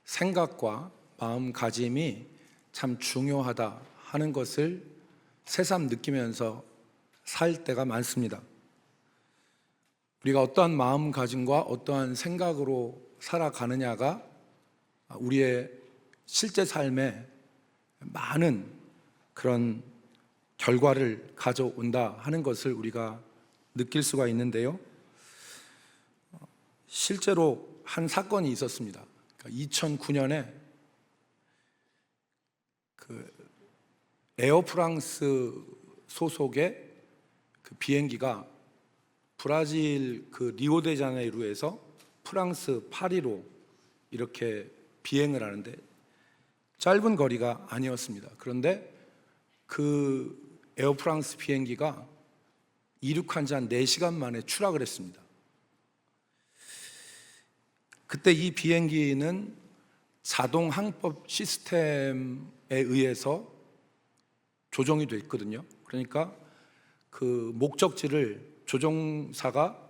생각과 마음가짐이 참 중요하다 하는 것을 새삼 느끼면서 살 때가 많습니다. 우리가 어떠한 마음가짐과 어떠한 생각으로 살아가느냐가 우리의 실제 삶에 많은 그런 결과를 가져온다 하는 것을 우리가 느낄 수가 있는데요. 실제로 한 사건이 있었습니다. 2009년에 에어프랑스 소속의 비행기가 브라질 리오데자네이루에서 프랑스 파리로 이렇게 비행을 하는데 짧은 거리가 아니었습니다. 그런데 그 에어프랑스 비행기가 이륙한 지 한 4시간 만에 추락을 했습니다. 그때 이 비행기는 자동 항법 시스템에 의해서 조종이 됐거든요. 그러니까 그 목적지를 조종사가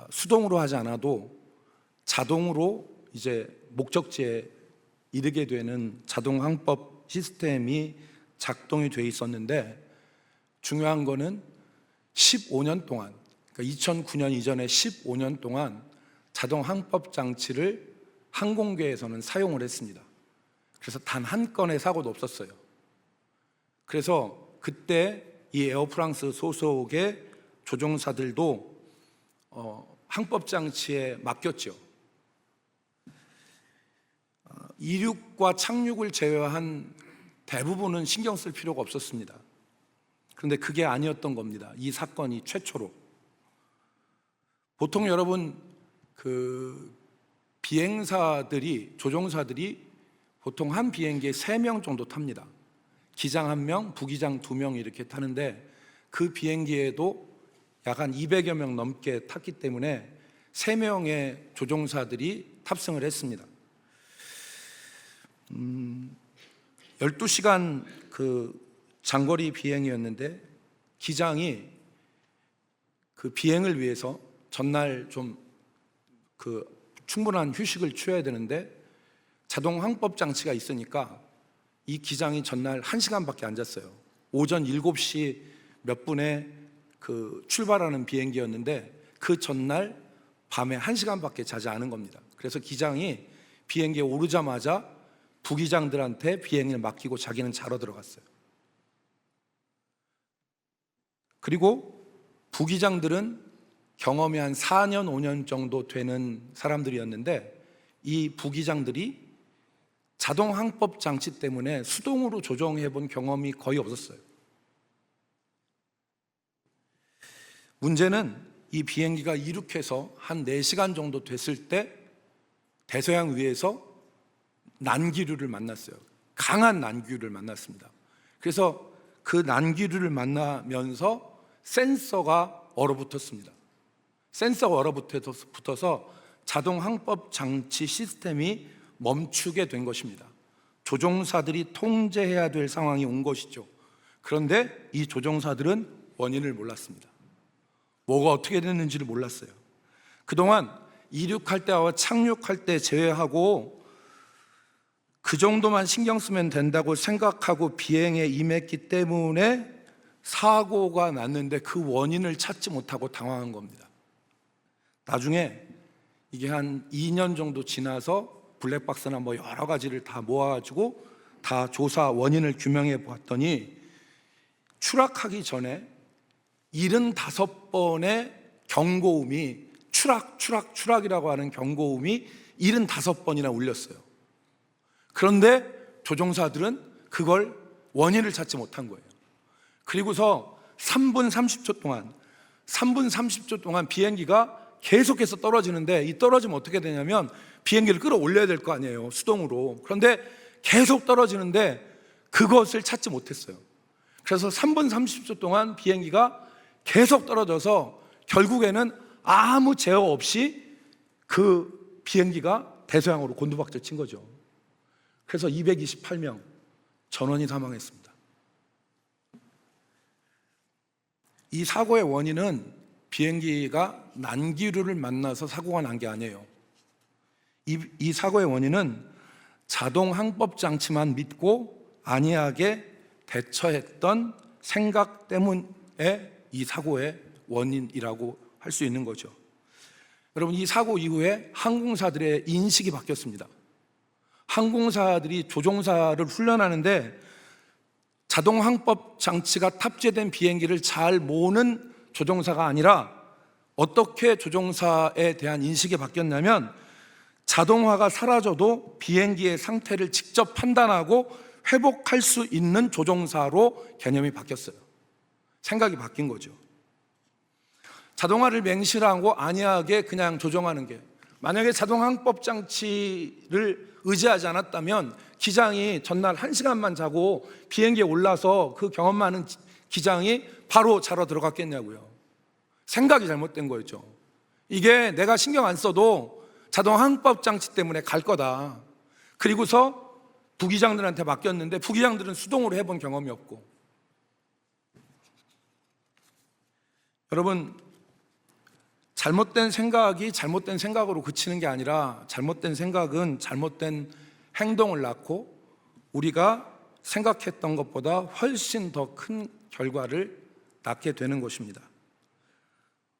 수동으로 하지 않아도 자동으로 이제 목적지에 이르게 되는 자동 항법 시스템이 작동이 돼 있었는데, 중요한 거는 15년 동안, 그러니까 2009년 이전에 15년 동안 자동 항법 장치를 항공계에서는 사용을 했습니다. 그래서 단 한 건의 사고도 없었어요. 그래서 그때 이 에어프랑스 소속의 조종사들도 항법 장치에 맡겼죠. 이륙과 착륙을 제외한 대부분은 신경 쓸 필요가 없었습니다. 그런데 그게 아니었던 겁니다. 이 사건이 최초로. 보통 여러분 비행사들이, 조종사들이 보통 한 비행기에 3명 정도 탑니다. 기장 1명, 부기장 2명 이렇게 타는데 그 비행기에도 약 한 200여 명 넘게 탔기 때문에 3명의 조종사들이 탑승을 했습니다. 12시간 장거리 비행이었는데 기장이 그 비행을 위해서 전날 좀 충분한 휴식을 취해야 되는데 자동 항법 장치가 있으니까 이 기장이 전날 1시간밖에 안 잤어요. 오전 7시 몇 분에 출발하는 비행기였는데 그 전날 밤에 1시간밖에 자지 않은 겁니다. 그래서 기장이 비행기에 오르자마자 부기장들한테 비행을 맡기고 자기는 자러 들어갔어요. 그리고 부기장들은 경험이 한 4년, 5년 정도 되는 사람들이었는데 이 부기장들이 자동 항법 장치 때문에 수동으로 조종해 본 경험이 거의 없었어요. 문제는 이 비행기가 이륙해서 한 4시간 정도 됐을 때 대서양 위에서 난기류를 만났어요. 강한 난기류를 만났습니다. 그래서 그 난기류를 만나면서 센서가 얼어붙었습니다. 센서가 얼어붙어서 자동 항법 장치 시스템이 멈추게 된 것입니다. 조종사들이 통제해야 될 상황이 온 것이죠. 그런데 이 조종사들은 원인을 몰랐습니다. 뭐가 어떻게 됐는지를 몰랐어요. 그동안 이륙할 때와 착륙할 때 제외하고 그 정도만 신경 쓰면 된다고 생각하고 비행에 임했기 때문에 사고가 났는데 그 원인을 찾지 못하고 당황한 겁니다. 나중에 이게 한 2년 정도 지나서 블랙박스나 여러 가지를 다 모아가지고 다 조사 원인을 규명해 보았더니 추락하기 전에 75번의 경고음이 추락이라고 하는 경고음이 75번이나 울렸어요. 그런데 조종사들은 그걸 원인을 찾지 못한 거예요. 그리고서 3분 30초 동안 비행기가 계속해서 떨어지는데, 이 떨어지면 어떻게 되냐면 비행기를 끌어올려야 될 거 아니에요, 수동으로. 그런데 계속 떨어지는데 그것을 찾지 못했어요. 그래서 3분 30초 동안 비행기가 계속 떨어져서 결국에는 아무 제어 없이 그 비행기가 대서양으로 곤두박질 친 거죠. 그래서 228명 전원이 사망했습니다. 이 사고의 원인은 비행기가 난기류를 만나서 사고가 난 게 아니에요. 이 사고의 원인은 자동 항법 장치만 믿고 안이하게 대처했던 생각 때문에 이 사고의 원인이라고 할 수 있는 거죠. 여러분, 이 사고 이후에 항공사들의 인식이 바뀌었습니다. 항공사들이 조종사를 훈련하는데 자동 항법 장치가 탑재된 비행기를 잘 모으는 조종사가 아니라 어떻게 조종사에 대한 인식이 바뀌었냐면 자동화가 사라져도 비행기의 상태를 직접 판단하고 회복할 수 있는 조종사로 개념이 바뀌었어요. 생각이 바뀐 거죠. 자동화를 맹신하고 안이하게 그냥 조종하는 게, 만약에 자동 항법 장치를 의지하지 않았다면 기장이 전날 1시간만 자고 비행기에 올라서 그 경험 많은 기장이 바로 자러 들어갔겠냐고요. 생각이 잘못된 거였죠. 이게 내가 신경 안 써도 자동 항법 장치 때문에 갈 거다. 그리고서 부기장들한테 맡겼는데 부기장들은 수동으로 해본 경험이 없고. 여러분, 잘못된 생각이 잘못된 생각으로 그치는 게 아니라 잘못된 생각은 잘못된 행동을 낳고 우리가 생각했던 것보다 훨씬 더 큰 결과를 낳게 되는 것입니다.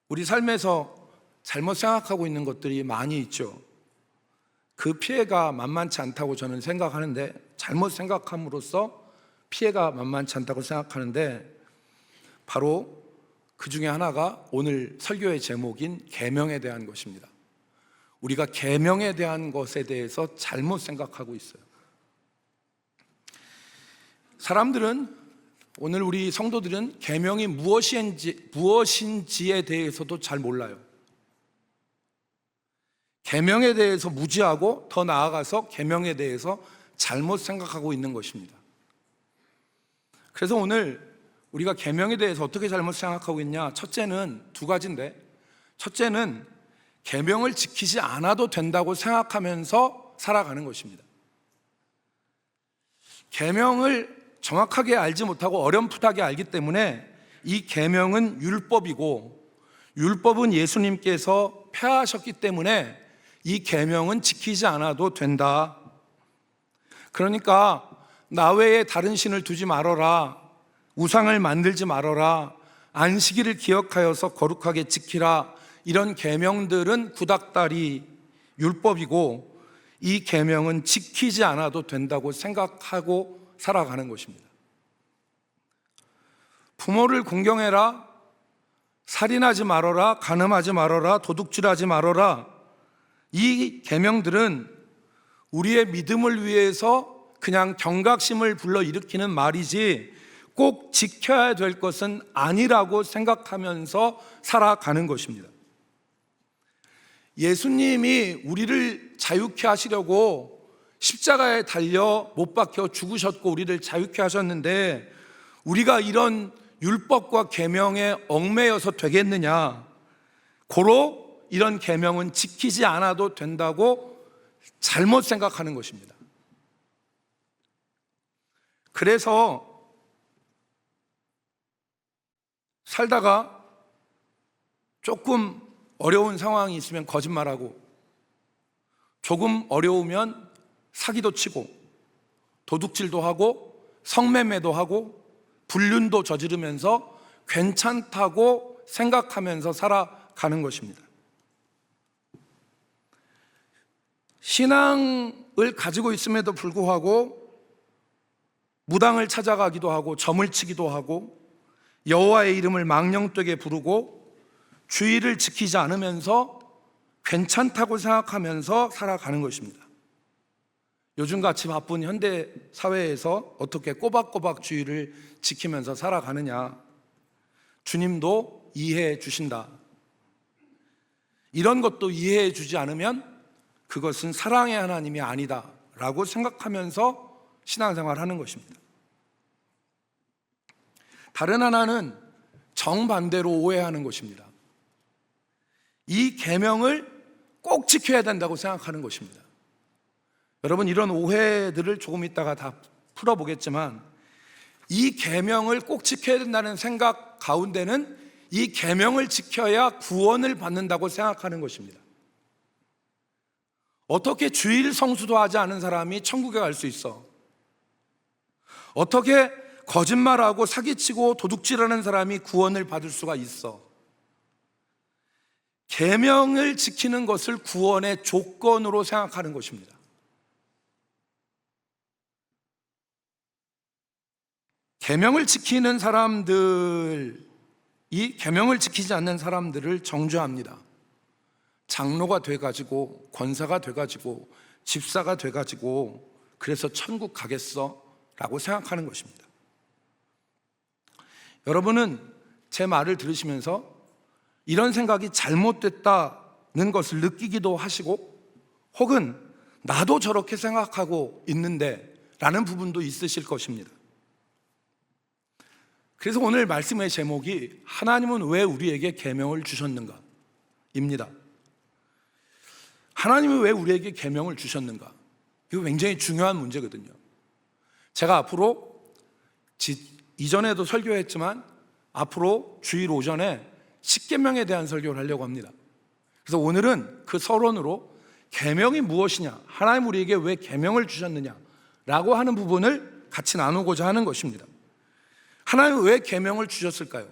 우리 삶에서 잘못 생각하고 있는 것들이 많이 있죠. 그 피해가 만만치 않다고 저는 생각하는데, 잘못 생각함으로써 피해가 만만치 않다고 생각하는데, 바로 그 중에 하나가 오늘 설교의 제목인 계명에 대한 것입니다. 우리가 계명에 대한 것에 대해서 잘못 생각하고 있어요. 사람들은, 오늘 우리 성도들은 계명이 무엇인지에 대해서도 잘 몰라요. 계명에 대해서 무지하고 더 나아가서 계명에 대해서 잘못 생각하고 있는 것입니다. 그래서 오늘 우리가 계명에 대해서 어떻게 잘못 생각하고 있냐? 첫째는 두 가지인데, 첫째는 계명을 지키지 않아도 된다고 생각하면서 살아가는 것입니다. 계명을 정확하게 알지 못하고 어렴풋하게 알기 때문에 이 계명은 율법이고, 율법은 예수님께서 폐하셨기 때문에 이 계명은 지키지 않아도 된다. 그러니까 나 외에 다른 신을 두지 말아라, 우상을 만들지 말아라, 안식일을 기억하여서 거룩하게 지키라, 이런 계명들은 구닥다리 율법이고 이 계명은 지키지 않아도 된다고 생각하고 살아가는 것입니다. 부모를 공경해라, 살인하지 말아라, 간음하지 말아라, 도둑질하지 말아라, 이 계명들은 우리의 믿음을 위해서 그냥 경각심을 불러일으키는 말이지 꼭 지켜야 될 것은 아니라고 생각하면서 살아가는 것입니다. 예수님이 우리를 자유케 하시려고 십자가에 달려 못 박혀 죽으셨고 우리를 자유케 하셨는데, 우리가 이런 율법과 계명에 얽매여서 되겠느냐? 고로 이런 계명은 지키지 않아도 된다고 잘못 생각하는 것입니다. 그래서 살다가 조금 어려운 상황이 있으면 거짓말하고, 조금 어려우면 사기도 치고, 도둑질도 하고, 성매매도 하고, 불륜도 저지르면서 괜찮다고 생각하면서 살아가는 것입니다. 신앙을 가지고 있음에도 불구하고 무당을 찾아가기도 하고, 점을 치기도 하고, 여호와의 이름을 망령되게 부르고, 주의를 지키지 않으면서 괜찮다고 생각하면서 살아가는 것입니다. 요즘같이 바쁜 현대 사회에서 어떻게 꼬박꼬박 주의를 지키면서 살아가느냐? 주님도 이해해 주신다. 이런 것도 이해해 주지 않으면 그것은 사랑의 하나님이 아니다 라고 생각하면서 신앙생활하는 것입니다. 다른 하나는 정반대로 오해하는 것입니다. 이 계명을 꼭 지켜야 된다고 생각하는 것입니다. 여러분, 이런 오해들을 조금 있다가 다 풀어보겠지만, 이 계명을 꼭 지켜야 된다는 생각 가운데는 이 계명을 지켜야 구원을 받는다고 생각하는 것입니다. 어떻게 주일 성수도 하지 않은 사람이 천국에 갈 수 있어? 어떻게 거짓말하고 사기치고 도둑질하는 사람이 구원을 받을 수가 있어? 계명을 지키는 것을 구원의 조건으로 생각하는 것입니다. 계명을 지키는 사람들이 계명을 지키지 않는 사람들을 정죄합니다. 장로가 돼가지고 권사가 돼가지고 집사가 돼가지고 그래서 천국 가겠어? 라고 생각하는 것입니다. 여러분은 제 말을 들으시면서 이런 생각이 잘못됐다는 것을 느끼기도 하시고 혹은 나도 저렇게 생각하고 있는데 라는 부분도 있으실 것입니다. 그래서 오늘 말씀의 제목이 하나님은 왜 우리에게 계명을 주셨는가? 입니다. 하나님은 왜 우리에게 계명을 주셨는가? 이거 굉장히 중요한 문제거든요. 제가 앞으로 이전에도 설교했지만 앞으로 주일 오전에 십계명에 대한 설교를 하려고 합니다. 그래서 오늘은 그 서론으로 계명이 무엇이냐, 하나님 우리에게 왜 계명을 주셨느냐라고 하는 부분을 같이 나누고자 하는 것입니다. 하나님은 왜 계명을 주셨을까요?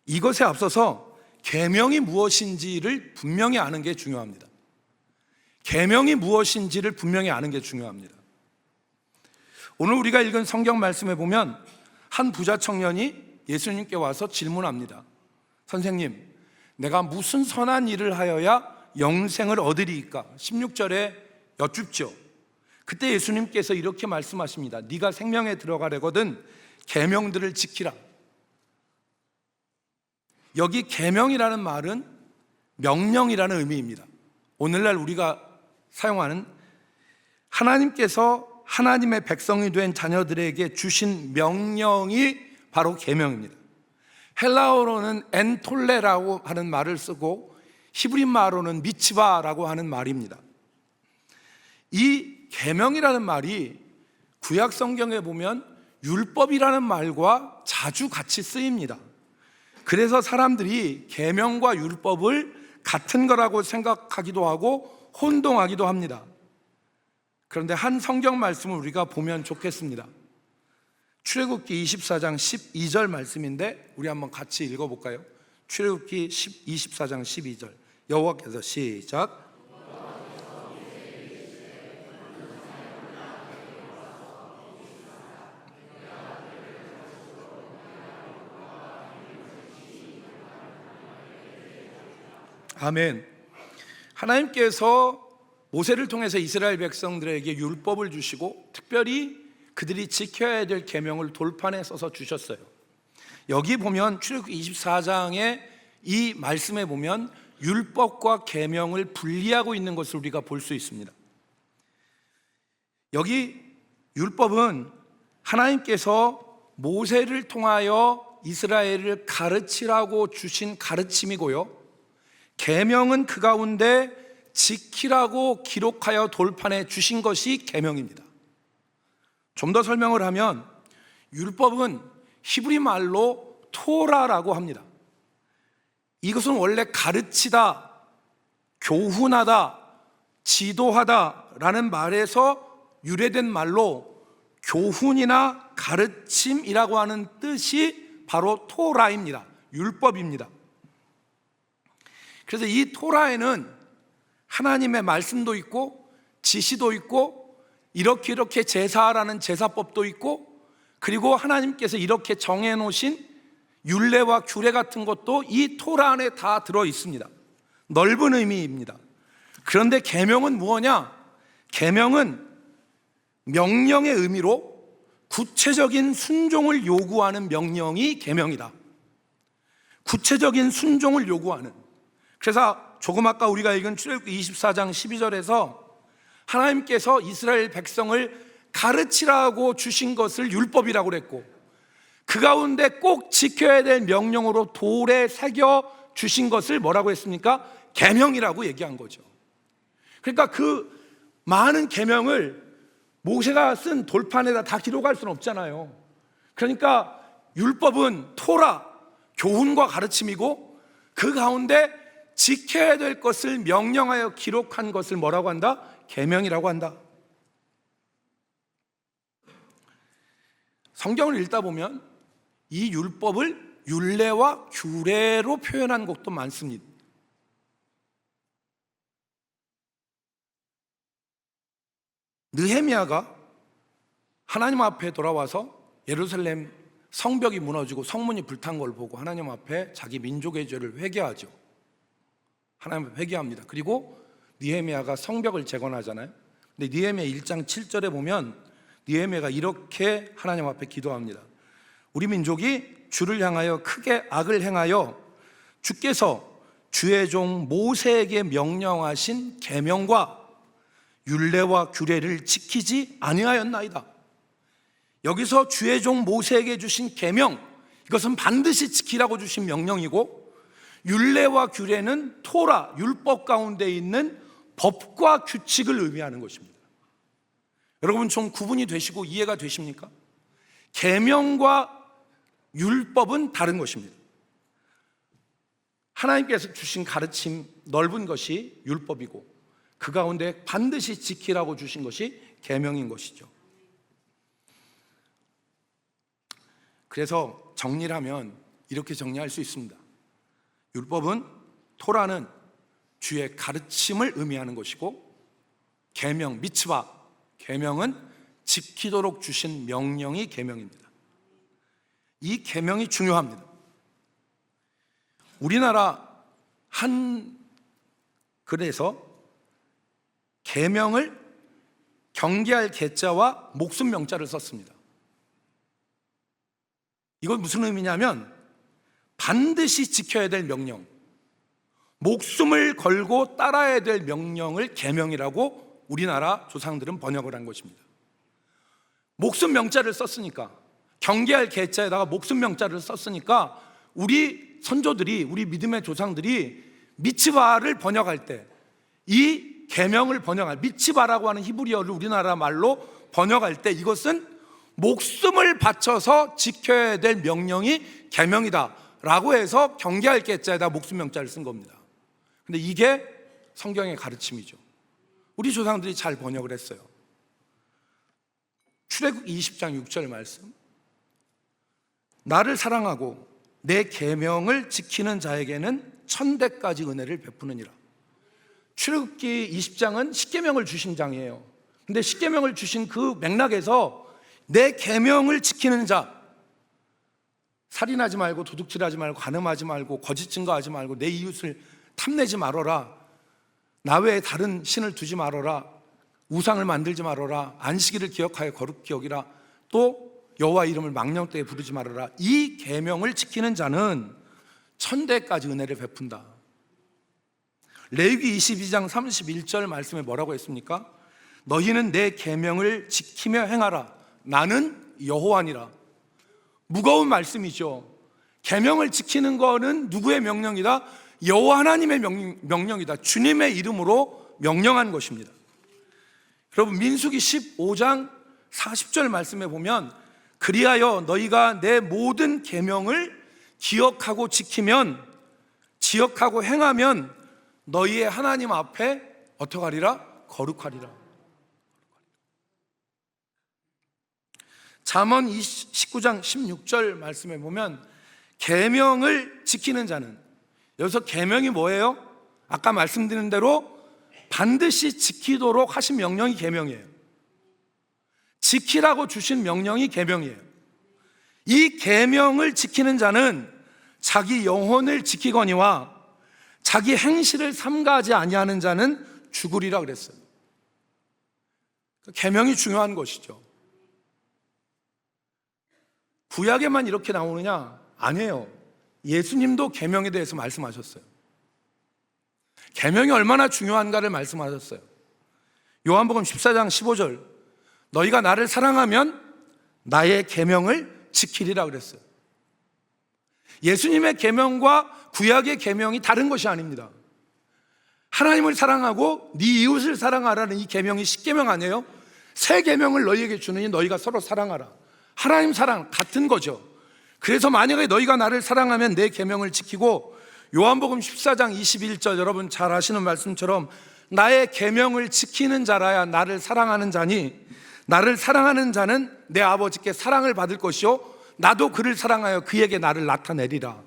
이것에 앞서서 계명이 무엇인지를 분명히 아는 게 중요합니다. 계명이 무엇인지를 분명히 아는 게 중요합니다. 오늘 우리가 읽은 성경 말씀에 보면 한 부자 청년이 예수님께 와서 질문합니다. 선생님, 내가 무슨 선한 일을 하여야 영생을 얻으리이까? 16절에 여쭙죠. 그때 예수님께서 이렇게 말씀하십니다. 네가 생명에 들어가려거든 계명들을 지키라. 여기 계명이라는 말은 명령이라는 의미입니다. 오늘날 우리가 사용하는 하나님께서 하나님의 백성이 된 자녀들에게 주신 명령이 바로 계명입니다. 헬라어로는 엔톨레라고 하는 말을 쓰고 히브리 말로는 미츠바라고 하는 말입니다. 이 계명이라는 말이 구약 성경에 보면 율법이라는 말과 자주 같이 쓰입니다. 그래서 사람들이 계명과 율법을 같은 거라고 생각하기도 하고 혼동하기도 합니다. 그런데 한 성경 말씀을 우리가 보면 좋겠습니다. 출애굽기 24장 12절 말씀인데 우리 한번 같이 읽어볼까요? 출애굽기 24장 12절 여호와께서 시작. 아멘. 하나님께서 모세를 통해서 이스라엘 백성들에게 율법을 주시고 특별히 그들이 지켜야 될 계명을 돌판에 써서 주셨어요. 여기 보면 출애굽기 24장의 이 말씀에 보면 율법과 계명을 분리하고 있는 것을 우리가 볼 수 있습니다. 여기 율법은 하나님께서 모세를 통하여 이스라엘을 가르치라고 주신 가르침이고요, 계명은 그 가운데 지키라고 기록하여 돌판에 주신 것이 계명입니다. 좀 더 설명을 하면 율법은 히브리 말로 토라라고 합니다. 이것은 원래 가르치다, 교훈하다, 지도하다라는 말에서 유래된 말로 교훈이나 가르침이라고 하는 뜻이 바로 토라입니다. 율법입니다. 그래서 이 토라에는 하나님의 말씀도 있고 지시도 있고 이렇게 제사하라는 제사법도 있고 그리고 하나님께서 이렇게 정해놓으신 율례와 규례 같은 것도 이 토라 안에 다 들어 있습니다. 넓은 의미입니다. 그런데 계명은 무엇냐? 계명은 명령의 의미로 구체적인 순종을 요구하는 명령이 계명이다. 구체적인 순종을 요구하는. 그래서 조금 아까 우리가 읽은 출애굽기 24장 12절에서 하나님께서 이스라엘 백성을 가르치라고 주신 것을 율법이라고 그랬고 그 가운데 꼭 지켜야 될 명령으로 돌에 새겨 주신 것을 뭐라고 했습니까? 계명이라고 얘기한 거죠. 그러니까 그 많은 계명을 모세가 쓴 돌판에다 다 기록할 수는 없잖아요. 그러니까 율법은 토라, 교훈과 가르침이고 그 가운데 지켜야 될 것을 명령하여 기록한 것을 뭐라고 한다? 계명이라고 한다. 성경을 읽다 보면 이 율법을 율례와 규례로 표현한 곳도 많습니다. 느헤미야가 하나님 앞에 돌아와서 예루살렘 성벽이 무너지고 성문이 불탄 걸 보고 하나님 앞에 자기 민족의 죄를 회개하죠. 하나님 앞에 회개합니다. 그리고 느헤미야가 성벽을 재건하잖아요. 근데 느헤미야 1장 7절에 보면 느헤미야가 이렇게 하나님 앞에 기도합니다. 우리 민족이 주를 향하여 크게 악을 행하여 주께서 주의 종 모세에게 명령하신 계명과 율례와 규례를 지키지 아니하였나이다. 여기서 주의 종 모세에게 주신 계명, 이것은 반드시 지키라고 주신 명령이고, 율례와 규례는 토라, 율법 가운데 있는 법과 규칙을 의미하는 것입니다. 여러분 좀 구분이 되시고 이해가 되십니까? 계명과 율법은 다른 것입니다. 하나님께서 주신 가르침 넓은 것이 율법이고 그 가운데 반드시 지키라고 주신 것이 계명인 것이죠. 그래서 정리를 하면 이렇게 정리할 수 있습니다. 율법은, 토라는 주의 가르침을 의미하는 것이고, 계명, 미츠바, 계명은 지키도록 주신 명령이 계명입니다. 이 계명이 중요합니다. 우리나라 그래서 계명을 경계할 계자와 목숨 명자를 썼습니다. 이건 무슨 의미냐면 반드시 지켜야 될 명령, 목숨을 걸고 따라야 될 명령을 계명이라고 우리나라 조상들은 번역을 한 것입니다. 목숨 명자를 썼으니까, 경계할 계자에다가 목숨 명자를 썼으니까 우리 선조들이, 우리 믿음의 조상들이 미츠바를 번역할 때 이 계명을 번역할, 미츠바라고 하는 히브리어를 우리나라 말로 번역할 때 이것은 목숨을 바쳐서 지켜야 될 명령이 계명이다 라고 해서 경계할 계자에다 목숨 명자를 쓴 겁니다. 근데 이게 성경의 가르침이죠. 우리 조상들이 잘 번역을 했어요. 출애굽기 20장 6절 말씀, 나를 사랑하고 내 계명을 지키는 자에게는 1000대까지 은혜를 베푸느니라. 출애굽기 20장은 십계명을 주신 장이에요. 근데 십계명을 주신 그 맥락에서 내 계명을 지키는 자, 살인하지 말고, 도둑질하지 말고, 간음하지 말고, 거짓 증거하지 말고, 내 이웃을 탐내지 말아라, 나 외에 다른 신을 두지 말아라, 우상을 만들지 말아라, 안식일을 기억하여 거룩히 여기라, 또 여호와 이름을 망령되게 부르지 말아라. 이 계명을 지키는 자는 1000대까지 은혜를 베푼다. 레위기 22장 31절 말씀에 뭐라고 했습니까? 너희는 내 계명을 지키며 행하라, 나는 여호와니라. 무거운 말씀이죠. 계명을 지키는 거는 누구의 명령이다? 여호와 하나님의 명령이다. 주님의 이름으로 명령한 것입니다. 여러분 민수기 15장 40절 말씀에 보면, 그리하여 너희가 내 모든 계명을 기억하고 지키면, 지역하고 행하면 너희의 하나님 앞에 어떻게 하리라? 거룩하리라. 잠언 19장 16절 말씀에 보면 계명을 지키는 자는, 여기서 계명이 뭐예요? 아까 말씀드린 대로 반드시 지키도록 하신 명령이 계명이에요. 지키라고 주신 명령이 계명이에요. 이 계명을 지키는 자는 자기 영혼을 지키거니와 자기 행실을 삼가하지 아니하는 자는 죽으리라 그랬어요. 계명이 중요한 것이죠. 구약에만 이렇게 나오느냐? 아니에요. 예수님도 계명에 대해서 말씀하셨어요. 계명이 얼마나 중요한가를 말씀하셨어요. 요한복음 14장 15절, 너희가 나를 사랑하면 나의 계명을 지키리라 그랬어요. 예수님의 계명과 구약의 계명이 다른 것이 아닙니다. 하나님을 사랑하고 네 이웃을 사랑하라는 이 계명이 십계명 아니에요? 새 계명을 너희에게 주느니 너희가 서로 사랑하라. 하나님 사랑 같은 거죠. 그래서 만약에 너희가 나를 사랑하면 내 계명을 지키고 요한복음 14장 21절, 여러분 잘 아시는 말씀처럼 나의 계명을 지키는 자라야 나를 사랑하는 자니 나를 사랑하는 자는 내 아버지께 사랑을 받을 것이요 나도 그를 사랑하여 그에게 나를 나타내리라.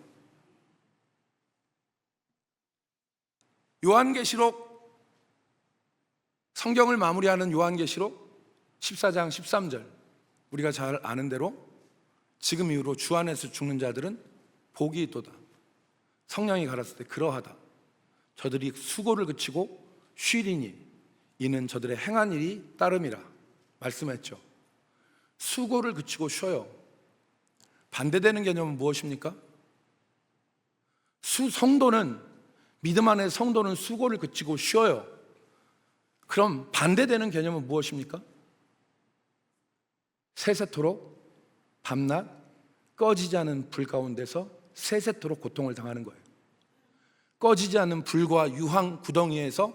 요한계시록, 성경을 마무리하는 요한계시록 14장 13절, 우리가 잘 아는 대로 지금 이후로 주 안에서 죽는 자들은 복이 있도다. 성령이 가라사대 그러하다. 저들이 수고를 그치고 쉬리니 이는 저들의 행한 일이 따름이라 말씀했죠. 수고를 그치고 쉬어요. 반대되는 개념은 무엇입니까? 성도는, 믿음 안에 성도는 수고를 그치고 쉬어요. 그럼 반대되는 개념은 무엇입니까? 세세토록 밤낮 꺼지지 않은 불 가운데서 세세토록 고통을 당하는 거예요. 꺼지지 않는 불과 유황 구덩이에서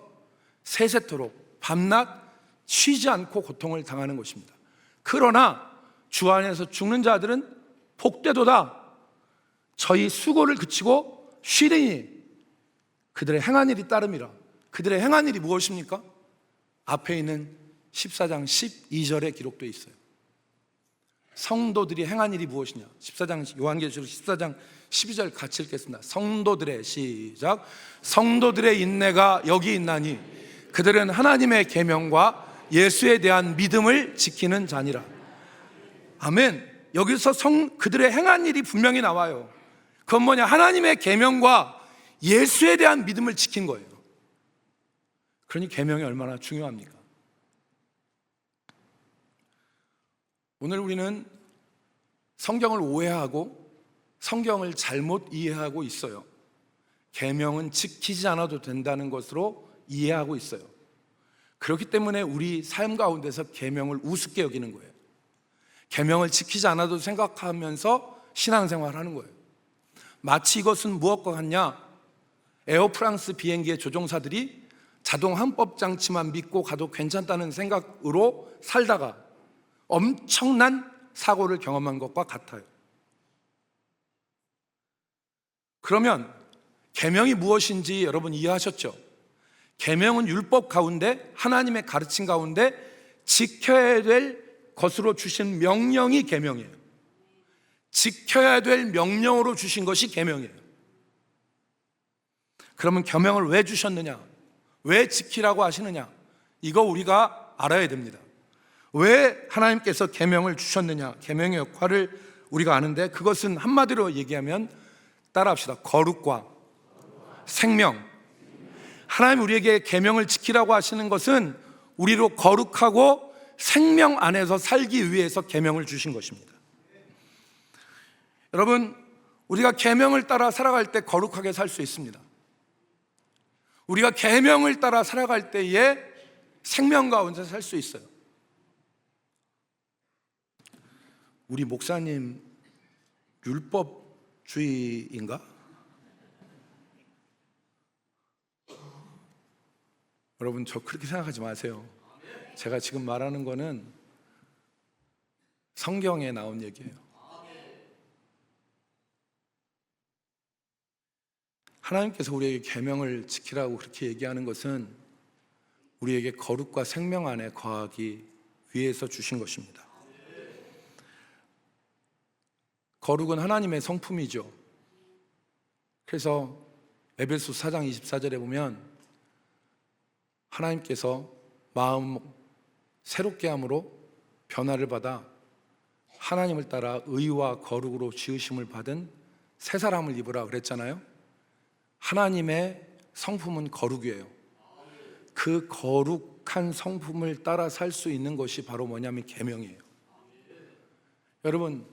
세세토록 밤낮 쉬지 않고 고통을 당하는 것입니다. 그러나 주 안에서 죽는 자들은 복되도다. 저희 수고를 그치고 쉬리니 그들의 행한 일이 따름이라. 그들의 행한 일이 무엇입니까? 앞에 있는 14장 12절에 기록되어 있어요. 성도들이 행한 일이 무엇이냐? 14장, 요한계시록 14장 12절 같이 읽겠습니다. 성도들의, 시작, 성도들의 인내가 여기 있나니 그들은 하나님의 계명과 예수에 대한 믿음을 지키는 자니라. 아멘. 여기서 그들의 행한 일이 분명히 나와요. 그건 뭐냐? 하나님의 계명과 예수에 대한 믿음을 지킨 거예요. 그러니 계명이 얼마나 중요합니까? 오늘 우리는 성경을 오해하고 성경을 잘못 이해하고 있어요. 계명은 지키지 않아도 된다는 것으로 이해하고 있어요. 그렇기 때문에 우리 삶 가운데서 계명을 우습게 여기는 거예요. 계명을 지키지 않아도 생각하면서 신앙생활하는 거예요. 마치 이것은 무엇과 같냐? 에어프랑스 비행기의 조종사들이 자동 항법 장치만 믿고 가도 괜찮다는 생각으로 살다가 엄청난 사고를 경험한 것과 같아요. 그러면 계명이 무엇인지 여러분 이해하셨죠? 계명은 율법 가운데, 하나님의 가르침 가운데 지켜야 될 것으로 주신 명령이 계명이에요. 지켜야 될 명령으로 주신 것이 계명이에요. 그러면 계명을 왜 주셨느냐? 왜 지키라고 하시느냐? 이거 우리가 알아야 됩니다. 왜 하나님께서 계명을 주셨느냐? 계명의 역할을 우리가 아는데, 그것은 한마디로 얘기하면 따라합시다. 거룩과 생명. 하나님 우리에게 계명을 지키라고 하시는 것은 우리로 거룩하고 생명 안에서 살기 위해서 계명을 주신 것입니다. 여러분, 우리가 계명을 따라 살아갈 때 거룩하게 살 수 있습니다. 우리가 계명을 따라 살아갈 때에 생명 가운데 살 수 있어요. 우리 목사님 율법주의인가? 여러분, 저 그렇게 생각하지 마세요. 제가 지금 말하는 거는 성경에 나온 얘기예요. 하나님께서 우리에게 계명을 지키라고 그렇게 얘기하는 것은 우리에게 거룩과 생명 안에 거하기 위해서 주신 것입니다. 거룩은 하나님의 성품이죠. 그래서 에베소 4장 24절에 보면 하나님께서 마음 새롭게 함으로 변화를 받아 하나님을 따라 의와 거룩으로 지으심을 받은 새 사람을 입으라 그랬잖아요. 하나님의 성품은 거룩이에요. 그 거룩한 성품을 따라 살 수 있는 것이 바로 뭐냐면 계명이에요. 여러분,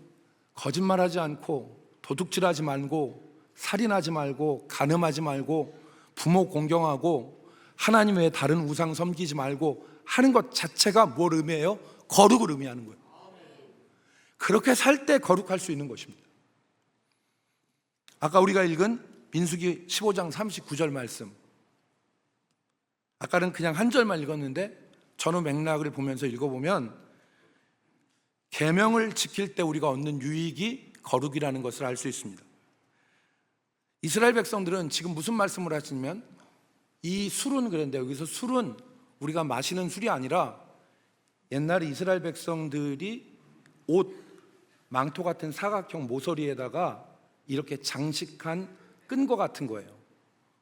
거짓말하지 않고 도둑질하지 말고 살인하지 말고 간음하지 말고 부모 공경하고 하나님 외에 다른 우상 섬기지 말고 하는 것 자체가 뭘 의미해요? 거룩을 의미하는 거예요. 그렇게 살 때 거룩할 수 있는 것입니다. 아까 우리가 읽은 민수기 15장 39절 말씀, 아까는 그냥 한 절만 읽었는데 전후 맥락을 보면서 읽어보면 계명을 지킬 때 우리가 얻는 유익이 거룩이라는 것을 알 수 있습니다. 이스라엘 백성들은 지금 무슨 말씀을 하시냐면, 이 술은 그런데 여기서 술은 우리가 마시는 술이 아니라 옛날에 이스라엘 백성들이 옷, 망토 같은 사각형 모서리에다가 이렇게 장식한 끈거 같은 거예요.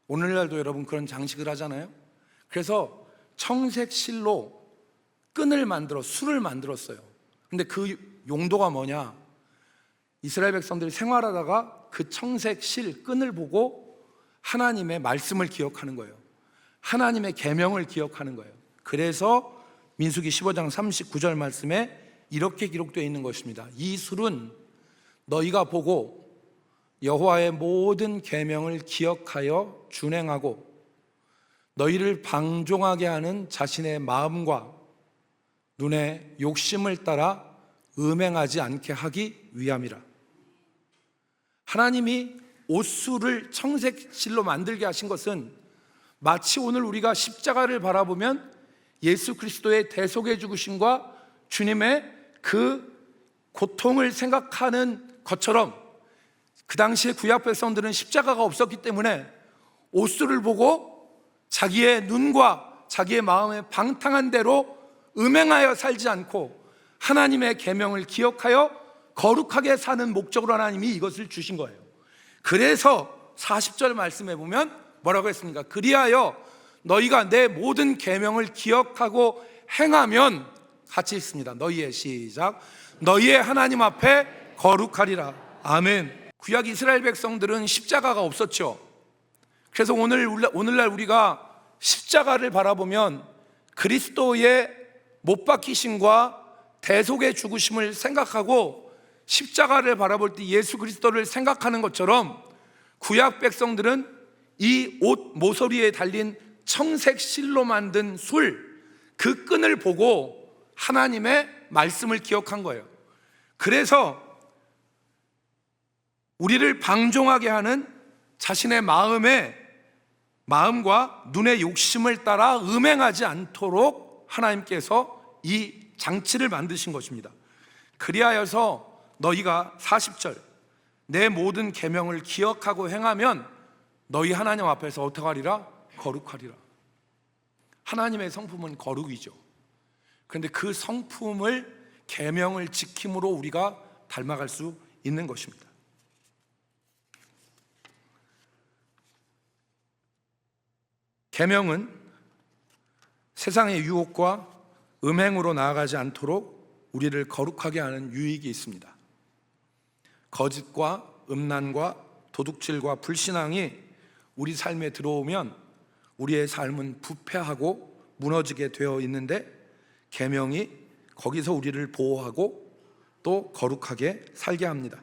오늘날도 여러분 그런 장식을 하잖아요. 그래서 청색 실로 끈을 만들어 술을 만들었어요. 근데 그 용도가 뭐냐? 이스라엘 백성들이 생활하다가 그 청색 실 끈을 보고 하나님의 말씀을 기억하는 거예요. 하나님의 계명을 기억하는 거예요. 그래서 민수기 15장 39절 말씀에 이렇게 기록되어 있는 것입니다. 이 술은 너희가 보고 여호와의 모든 계명을 기억하여 준행하고 너희를 방종하게 하는 자신의 마음과 눈의 욕심을 따라 음행하지 않게 하기 위함이라. 하나님이 옷술을 청색 실로 만들게 하신 것은 마치 오늘 우리가 십자가를 바라보면 예수 그리스도의 대속의 죽으심과 주님의 그 고통을 생각하는 것처럼, 그 당시에 구약 백성들은 십자가가 없었기 때문에 옷술을 보고 자기의 눈과 자기의 마음의 방탕한 대로 음행하여 살지 않고 하나님의 계명을 기억하여 거룩하게 사는 목적으로 하나님이 이것을 주신 거예요. 그래서 40절 말씀에 보면 뭐라고 했습니까? 그리하여 너희가 내 모든 계명을 기억하고 행하면, 같이 읽습니다. 너희의 시작. 너희의 하나님 앞에 거룩하리라. 아멘. 구약 이스라엘 백성들은 십자가가 없었죠. 그래서 오늘날 우리가 십자가를 바라보면 그리스도의 못 박히심과 대속의 죽으심을 생각하고 십자가를 바라볼 때 예수 그리스도를 생각하는 것처럼, 구약 백성들은 이 옷 모서리에 달린 청색 실로 만든 술, 그 끈을 보고 하나님의 말씀을 기억한 거예요. 그래서 우리를 방종하게 하는 자신의 마음과 눈의 욕심을 따라 음행하지 않도록 하나님께서 이 장치를 만드신 것입니다. 그리하여서 너희가 40절 내 모든 계명을 기억하고 행하면 너희 하나님 앞에서 어떻게 하리라? 거룩하리라. 하나님의 성품은 거룩이죠. 그런데 그 성품을 계명을 지킴으로 우리가 닮아갈 수 있는 것입니다. 계명은 세상의 유혹과 음행으로 나아가지 않도록 우리를 거룩하게 하는 유익이 있습니다. 거짓과 음란과 도둑질과 불신앙이 우리 삶에 들어오면 우리의 삶은 부패하고 무너지게 되어 있는데, 계명이 거기서 우리를 보호하고 또 거룩하게 살게 합니다.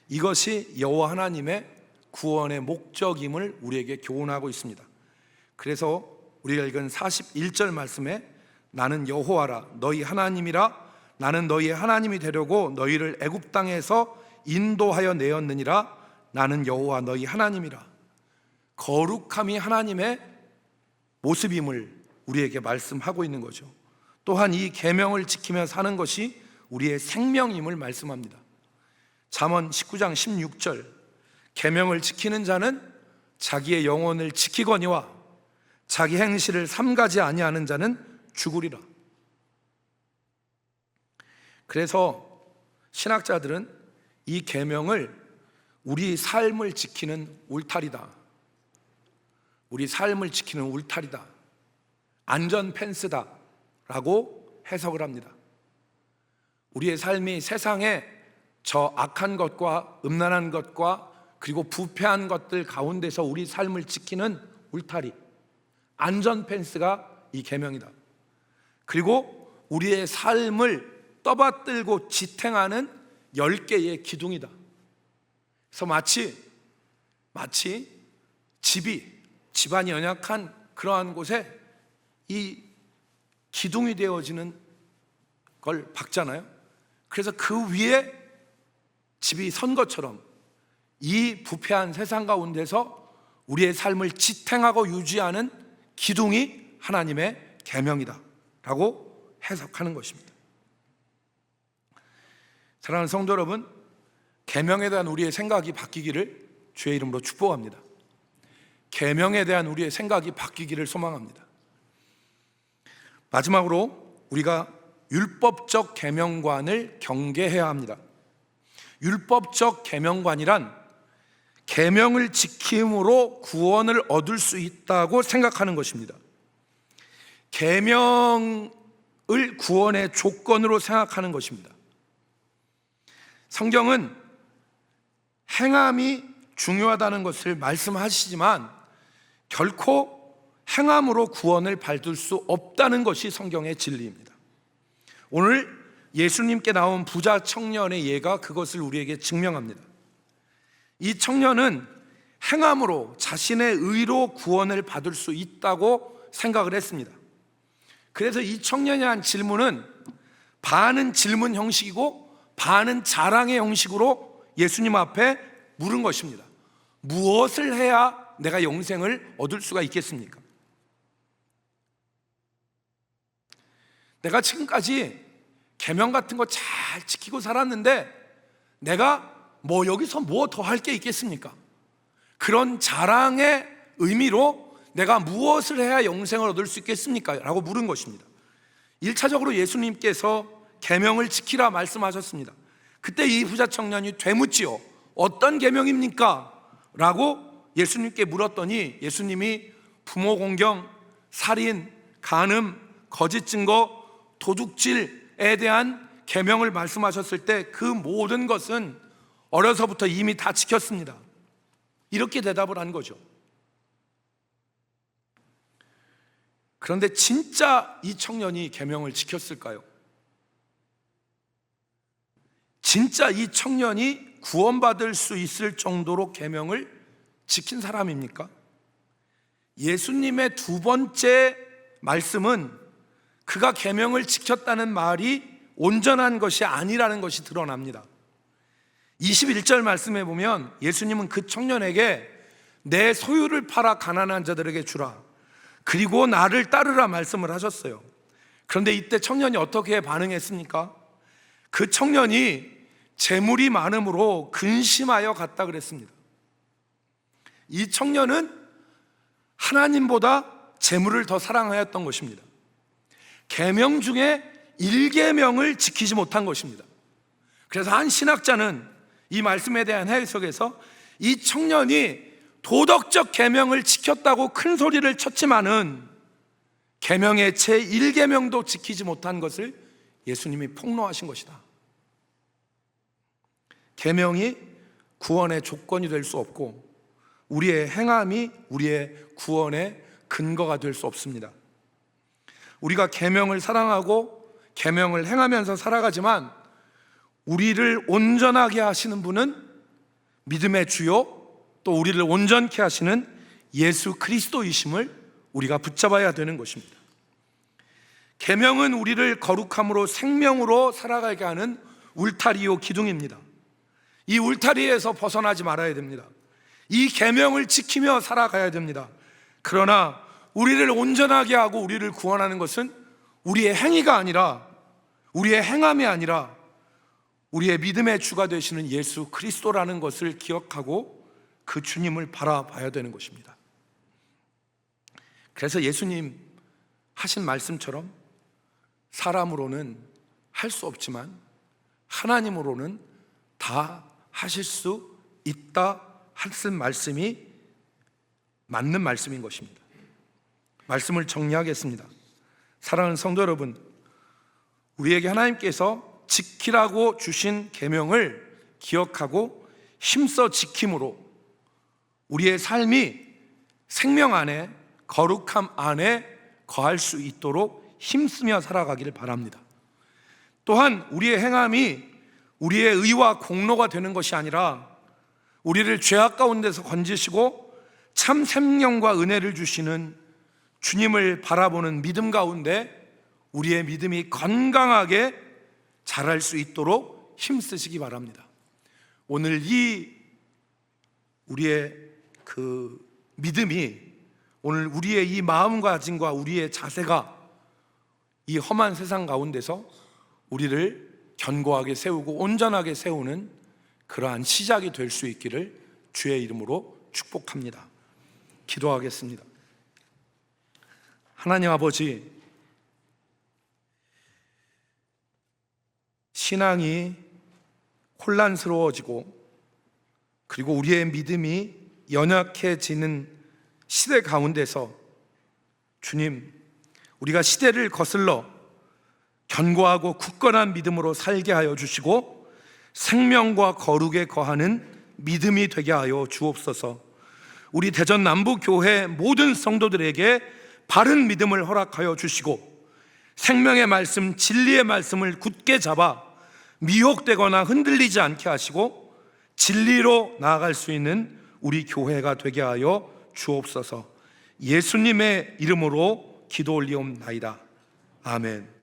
이것이 여호와 하나님의 구원의 목적임을 우리에게 교훈하고 있습니다. 그래서 우리가 읽은 41절 말씀에 나는 여호와라 너희 하나님이라, 나는 너희의 하나님이 되려고 너희를 애굽 땅에서 인도하여 내었느니라, 나는 여호와 너희 하나님이라. 거룩함이 하나님의 모습임을 우리에게 말씀하고 있는 거죠. 또한 이 계명을 지키며 사는 것이 우리의 생명임을 말씀합니다. 잠언 19장 16절 계명을 지키는 자는 자기의 영혼을 지키거니와 자기 행실을 삼가지 아니하는 자는 죽으리라. 그래서 신학자들은 이 계명을 우리 삶을 지키는 울타리다, 우리 삶을 지키는 울타리다, 안전 펜스다 라고 해석을 합니다. 우리의 삶이 세상에 저 악한 것과 음란한 것과 그리고 부패한 것들 가운데서 우리 삶을 지키는 울타리, 안전 펜스가 이 계명이다. 그리고 우리의 삶을 떠받들고 지탱하는 10개의 기둥이다. 그래서 마치 집안이 연약한 그러한 곳에 이 기둥이 되어지는 걸 박잖아요. 그래서 그 위에 집이 선 것처럼 이 부패한 세상 가운데서 우리의 삶을 지탱하고 유지하는 기둥이 하나님의 계명이다 라고 해석하는 것입니다. 사랑하는 성도 여러분, 계명에 대한 우리의 생각이 바뀌기를 주의 이름으로 축복합니다. 계명에 대한 우리의 생각이 바뀌기를 소망합니다. 마지막으로 우리가 율법적 계명관을 경계해야 합니다. 율법적 계명관이란 계명을 지킴으로 구원을 얻을 수 있다고 생각하는 것입니다. 계명을 구원의 조건으로 생각하는 것입니다. 성경은 행함이 중요하다는 것을 말씀하시지만 결코 행함으로 구원을 받을 수 없다는 것이 성경의 진리입니다. 오늘 예수님께 나온 부자 청년의 예가 그것을 우리에게 증명합니다. 이 청년은 행함으로 자신의 의로 구원을 받을 수 있다고 생각을 했습니다. 그래서 이 청년이 한 질문은 반은 질문 형식이고 반은 자랑의 형식으로 예수님 앞에 물은 것입니다. 무엇을 해야 내가 영생을 얻을 수가 있겠습니까? 내가 지금까지 계명 같은 거 잘 지키고 살았는데 내가 여기서 뭐 더 할 게 있겠습니까? 그런 자랑의 의미로 내가 무엇을 해야 영생을 얻을 수 있겠습니까? 라고 물은 것입니다. 1차적으로 예수님께서 계명을 지키라 말씀하셨습니다. 그때 이 부자 청년이 되묻지요. 어떤 계명입니까? 라고 예수님께 물었더니 예수님이 부모 공경, 살인, 간음, 거짓 증거, 도둑질에 대한 계명을 말씀하셨을 때 그 모든 것은 어려서부터 이미 다 지켰습니다. 이렇게 대답을 한 거죠. 그런데 진짜 이 청년이 계명을 지켰을까요? 진짜 이 청년이 구원받을 수 있을 정도로 계명을 지킨 사람입니까? 예수님의 두 번째 말씀은 그가 계명을 지켰다는 말이 온전한 것이 아니라는 것이 드러납니다. 21절 말씀에 보면 예수님은 그 청년에게 내 소유를 팔아 가난한 자들에게 주라, 그리고 나를 따르라 말씀을 하셨어요. 그런데 이때 청년이 어떻게 반응했습니까? 그 청년이 재물이 많음으로 근심하여 갔다 그랬습니다. 이 청년은 하나님보다 재물을 더 사랑하였던 것입니다. 계명 중에 1계명을 지키지 못한 것입니다. 그래서 한 신학자는 이 말씀에 대한 해석에서 이 청년이 도덕적 계명을 지켰다고 큰 소리를 쳤지만은 계명의 제1계명도 지키지 못한 것을 예수님이 폭로하신 것이다. 계명이 구원의 조건이 될 수 없고 우리의 행함이 우리의 구원의 근거가 될 수 없습니다. 우리가 계명을 사랑하고 계명을 행하면서 살아가지만 우리를 온전하게 하시는 분은 믿음의 주요, 또 우리를 온전케 하시는 예수 그리스도이심을 우리가 붙잡아야 되는 것입니다. 계명은 우리를 거룩함으로 생명으로 살아가게 하는 울타리요 기둥입니다. 이 울타리에서 벗어나지 말아야 됩니다. 이 계명을 지키며 살아가야 됩니다. 그러나 우리를 온전하게 하고 우리를 구원하는 것은 우리의 행위가 아니라, 우리의 행함이 아니라 우리의 믿음의 주가 되시는 예수 그리스도라는 것을 기억하고 그 주님을 바라봐야 되는 것입니다. 그래서 예수님 하신 말씀처럼 사람으로는 할 수 없지만 하나님으로는 다 하실 수 있다 하신 말씀이 맞는 말씀인 것입니다. 말씀을 정리하겠습니다. 사랑하는 성도 여러분, 우리에게 하나님께서 지키라고 주신 계명을 기억하고 힘써 지킴으로 우리의 삶이 생명 안에, 거룩함 안에 거할 수 있도록 힘쓰며 살아가기를 바랍니다. 또한 우리의 행함이 우리의 의와 공로가 되는 것이 아니라 우리를 죄악 가운데서 건지시고 참 생명과 은혜를 주시는 주님을 바라보는 믿음 가운데 우리의 믿음이 건강하게 자랄 수 있도록 힘쓰시기 바랍니다. 오늘 이 우리의 그 믿음이, 오늘 우리의 이 마음가짐과 우리의 자세가 이 험한 세상 가운데서 우리를 견고하게 세우고 온전하게 세우는 그러한 시작이 될 수 있기를 주의 이름으로 축복합니다. 기도하겠습니다. 하나님 아버지, 신앙이 혼란스러워지고 그리고 우리의 믿음이 연약해지는 시대 가운데서 주님, 우리가 시대를 거슬러 견고하고 굳건한 믿음으로 살게 하여 주시고 생명과 거룩에 거하는 믿음이 되게 하여 주옵소서. 우리 대전 남부교회 모든 성도들에게 바른 믿음을 허락하여 주시고 생명의 말씀, 진리의 말씀을 굳게 잡아 미혹되거나 흔들리지 않게 하시고 진리로 나아갈 수 있는 우리 교회가 되게 하여 주옵소서. 예수님의 이름으로 기도 올리옵나이다. 아멘.